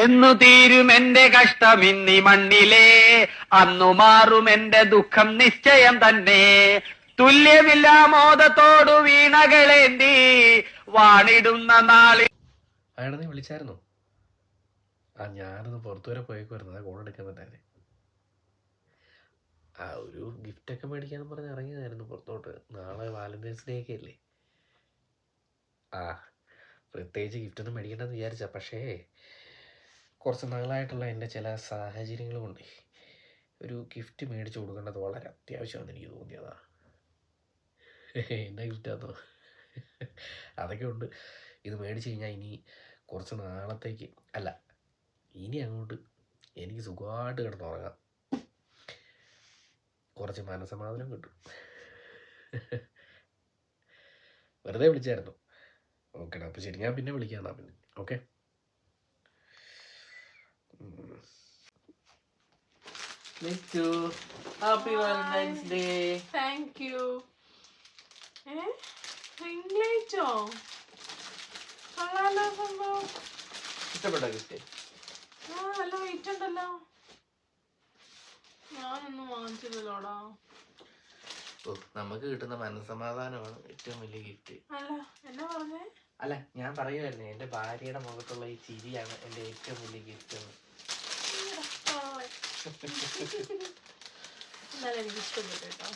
എന്നു തീരും എന്റെ കഷ്ടം ഇന്നി മണ്ണിലേ, അന്നു മാറും എന്റെ ദുഃഖം നിശ്ചയം തന്നെ. തുല്യമില്ല മോദത്തോടു വീണകളേന്തി വാണിടുന്ന നാളിൽ. അയാളെ നീ വിളിച്ചായിരുന്നോ? ഞാനൊന്ന് പുറത്തു വരെ പോയേക്കുമായിരുന്നു, അതാ കോൾ എടുക്കാൻ പറ്റാതെ. ഒരു ഗിഫ്റ്റൊക്കെ മേടിക്കാന്ന് പറഞ്ഞ് ഇറങ്ങിയതായിരുന്നു പുറത്തോട്ട്. നാളെ വാലന്റൈൻസ് ഡേ ഒക്കെ അല്ലേ. പ്രത്യേകിച്ച് ഗിഫ്റ്റൊന്നും മേടിക്കണ്ടെന്ന് വിചാരിച്ച, പക്ഷേ കുറച്ച് നാളായിട്ടുള്ള എൻ്റെ ചില സാഹചര്യങ്ങൾ കൊണ്ട് ഒരു ഗിഫ്റ്റ് മേടിച്ചു കൊടുക്കേണ്ടത് വളരെ അത്യാവശ്യമാണെന്ന് എനിക്ക് തോന്നിയതാ. എന്നാ ഗിഫ്റ്റാന്നോ? അതൊക്കെ ഉണ്ട്. ഇത് മേടിച്ച് കഴിഞ്ഞാൽ ഇനി കുറച്ച് നാളത്തേക്ക് അല്ല, ഇനി അങ്ങോട്ട് എനിക്ക് സുഖമായിട്ട് കിടന്നുറങ്ങാം, കുറച്ച് മനസമാധാനം കിട്ടും. വെറുതെ വിളിച്ചായിരുന്നു. ഓക്കേടാ, അപ്പോൾ ശരി, ഞാൻ പിന്നെ വിളിക്കാം എന്നാ. പിന്നെ okay. Happy Valentine's day. Thank you. റിംഗ്ലൈറ്റോ? കൊള്ളാലോ സംഭവം. ഇഷ്ടപ്പെട്ടോ ഗിഫ്റ്റ്? നല്ല വെയിറ്റ് ഉണ്ടല്ലോ. ഞാനൊന്നും വാങ്ങിച്ചില്ലല്ലോടാ. നമുക്ക് കിട്ടുന്ന മനസ്സമാധാനമാണ് ഏറ്റവും വലിയ ഗിഫ്റ്റ്. അല്ല, എന്നാ പറഞ്ഞേ? അല്ല, ഞാൻ പറയുമായിരുന്നു എൻ്റെ ഭാര്യയുടെ മുഖത്തുള്ള ഈ ചിരിയാണ് എൻ്റെ ഏറ്റവും വലിയ ഗിഫ്റ്റ് എന്ന്. എന്നാലും എനിക്ക് ഇഷ്ടപ്പെട്ടു കേട്ടോ.